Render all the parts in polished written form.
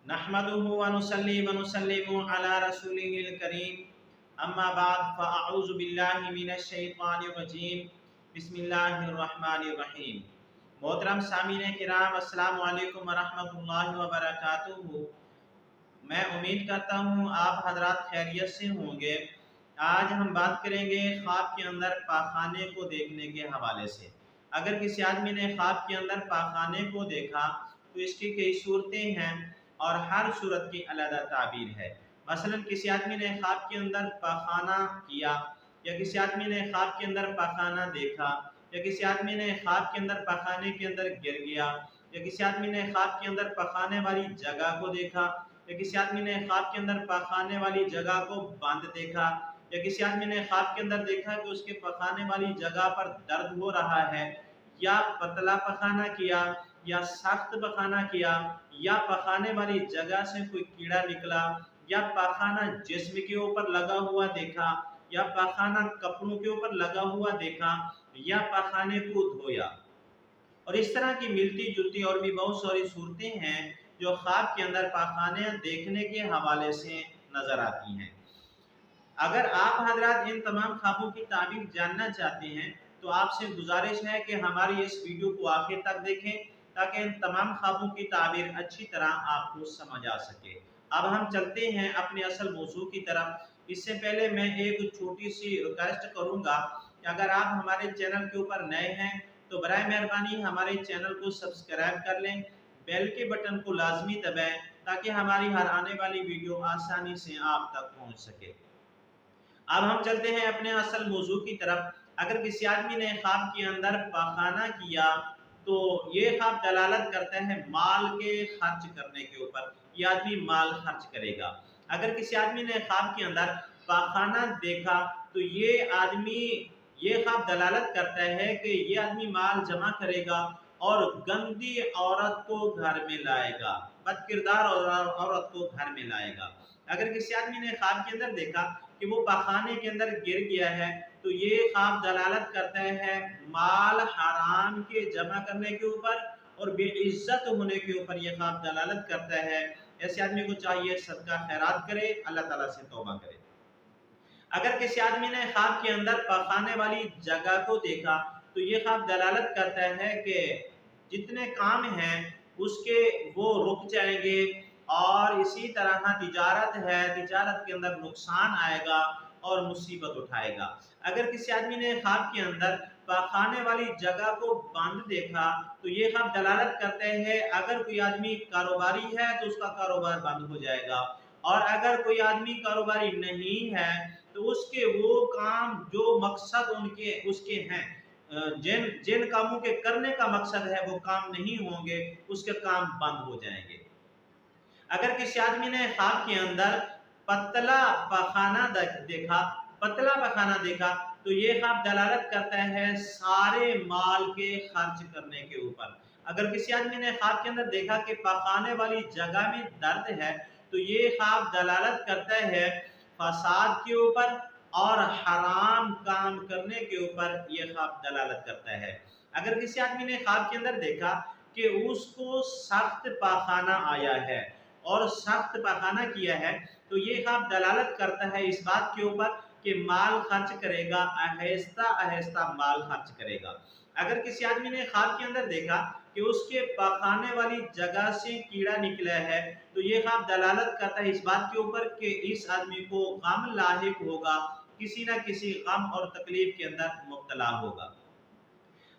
नहमदुहु व नुसल्ली व नुसल्लिमु अला रसूलिहिल करीम अम्मा बाद फ़अऊज़ु बिल्लाहि मिनश शैतानिर रजीम बिस्मिल्लाहिर रहमानिर रहीम। मोहतरम सामीन किराम, अस्सलामु अलैकुम व रहमतुल्लाहि व बरकातुहू। मैं उम्मीद करता हूँ आप हजरात खैरियत से होंगे। आज हम बात करेंगे ख्वाब के अंदर पाखाने को देखने के हवाले से। अगर किसी आदमी ने ख्वाब के अंदर पाखाने को देखा तो इसकी कई सूरतें हैं और हर सूरत की अलग ताबीर है। मसलन किसी आदमी ने ख्वाब के अंदर पाखाना किया, या किसी आदमी ने ख्वाब के अंदर पाखाना देखा, या किसी आदमी ने ख्वाब के अंदर पाखाने के अंदर गिर गया, या किसी आदमी ने ख्वाब के अंदर पखाने वाली जगह को देखा, या किसी आदमी ने ख्वाब के अंदर पखाने वाली जगह को बंद देखा, या किसी आदमी ने ख्वाब के अंदर देखा कि उसके पखाने वाली जगह पर दर्द हो रहा है, या पतला पखाना किया या सख्त पखाना किया, या पखाने वाली जगह से कोई कीड़ा निकला, या पखाना जिस्म के ऊपर लगा हुआ देखा, या पखाना कपड़ों के ऊपर लगा हुआ देखा, या पखाने को धोया। और इस तरह की मिलती जुलती और भी बहुत सारी सूरतें हैं जो ख्वाब के अंदर पाखाने देखने के हवाले से नजर आती हैं। अगर आप हजरात इन तमाम ख्वाबों की ताबीर जानना चाहते हैं तो आपसे गुजारिश है कि हमारी इस वीडियो को आखिर तक देखें ताकि इन तमाम ख्वाबों की ताबीर अच्छी तरह आपको समझ आ सके। अब हम चलते हैं अपने असल मौजू की तरफ। इससे पहले मैं एक छोटी सी रिक्वेस्ट करूंगा कि अगर आप हमारे चैनल के ऊपर नए हैं तो बराए मेहरबानी हमारे चैनल को सब्सक्राइब कर लें, बेल के बटन को लाजमी दबाएं ताकि हमारी हर आने वाली वीडियो आसानी से आप तक पहुंच सके। अब हम चलते हैं अपने असल मौजू की तरफ। अगर किसी आदमी ने ख्वाब के अंदर पाखाना किया तो ये ख्वाब दलालत करता है माल के खर्च करने के ऊपर। ये आदमी माल खर्च करेगा। अगर किसी आदमी ने ख्वाब के अंदर पाखाना देखा तो ये ख्वाब दलालत करता है कि ये आदमी माल जमा करेगा और गंदी औरत को घर में लाएगा, बदकिरदार औरत को घर में लाएगा। अगर किसी आदमी ने ख्वाब के अंदर देखा कि वो पाखाने के अंदर गिर गया है तो ये ख्वाब दलालत करता है माल हराम के जमा करने के ऊपर और बेइज्जत होने के ऊपर ये ख्वाब दलालत करता है। ऐसे आदमी को चाहिए सदका खैरात करे, अल्लाह ताला से तौबा करे। अगर किसी आदमी ने ख्वाब के अंदर पखाने वाली जगह को देखा तो ये ख्वाब दलालत करता है कि जितने काम हैं उसके वो रुक जाएंगे और इसी तरह तिजारत है, तिजारत के अंदर नुकसान आएगा और मुसीबत उठाएगा। अगर किसी आदमी ने ख्वाब के अंदर पखाने वाली जगह को बंद देखा तो ये ख्वाब दलालत करते हैं अगर कोई आदमी कारोबारी है तो उसका कारोबार बंद हो जाएगा, और अगर कोई आदमी कारोबारी नहीं है तो उसके वो काम जो मकसद उसके हैं, जिन जिन कामों के करने का मकसद है वो काम नहीं होंगे, उसके काम बंद हो जाएंगे। अगर किसी आदमी ने ख्वाब के अंदर पतला पखाना देखा तो ये ख्वाब दलालत करता है सारे माल के खर्च करने के ऊपर। अगर किसी आदमी ने ख्वाब के अंदर देखा कि पखाने वाली जगह में दर्द है तो ये ख्वाब दलालत करता है फसाद के ऊपर और हराम काम करने के ऊपर ये ख्वाब दलालत करता है। अगर किसी आदमी ने ख्वाब के अंदर देखा कि उसको सख्त पाखाना आया है और सख्त पाखाना किया है तो ये ख्वाब दलालत करता है इस बात के ऊपर कि माल खर्च करेगा, आहिस्ता आहिस्ता माल खर्च करेगा। अगर किसी आदमी ने ख्वाब के अंदर देखा कि उसके पखाने वाली जगह से कीड़ा निकला है तो ये ख्वाब दलालत करता है इस बात के ऊपर कि इस आदमी को गम लाहिक होगा, किसी न किसी गम और तकलीफ के अंदर मुब्तला होगा।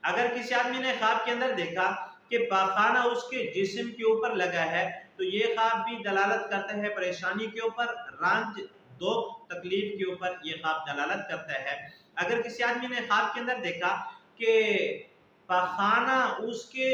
अगर किसी आदमी ने ख्वाब के अंदर देखा कि पखाना उसके जिस्म के ऊपर लगा है तो ये ख्वाब भी दलालत करता है परेशानी के ऊपर, रंज दुख तकलीफ के ऊपर ये ख्वाब दलालत करता है। अगर किसी आदमी ने ख्वाब के अंदर देखा कि पखाना उसके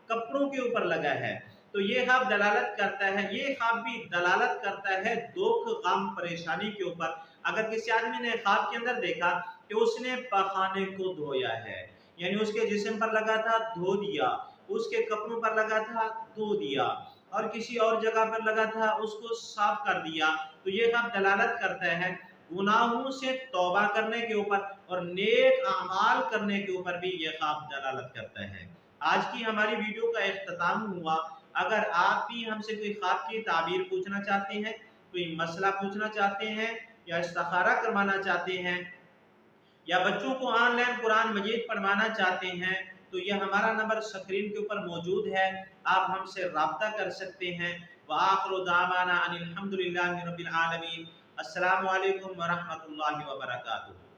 कपड़ों के ऊपर लगा है तो ये ख्वाब दलालत करता है, ये ख्वाब भी दलालत करता है दुख गम परेशानी के ऊपर। अगर किसी आदमी ने ख्वाब के अंदर देखा कि उसने पखाने को धोया है, यानी उसके जिस्म पर लगा था धो दिया, उसके कपड़ों पर लगा था धो दिया, और किसी और जगह पर लगा था उसको साफ कर दिया, तो ये ख्वाब दलालत करता है गुनाहों से तौबा करने के ऊपर और नेक अमाल करने के ऊपर भी ये ख्वाब दलालत करता है। आज की हमारी वीडियो का इख्तिताम हुआ। اگر آپ بھی ہم سے کوئی خواب کی تعبیر پوچھنا چاہتے ہیں، کوئی مسئلہ پوچھنا چاہتے ہیں یا استخارہ کروانا چاہتے ہیں یا بچوں کو آن لائن قرآن مجید پڑھوانا چاہتے ہیں تو یہ ہمارا نمبر اسکرین کے اوپر موجود ہے، آپ ہم سے رابطہ کر سکتے ہیں۔ وآخر دعوانا ان الحمد للہ رب العالمین۔ السلام علیکم ورحمۃ اللہ وبرکاتہ۔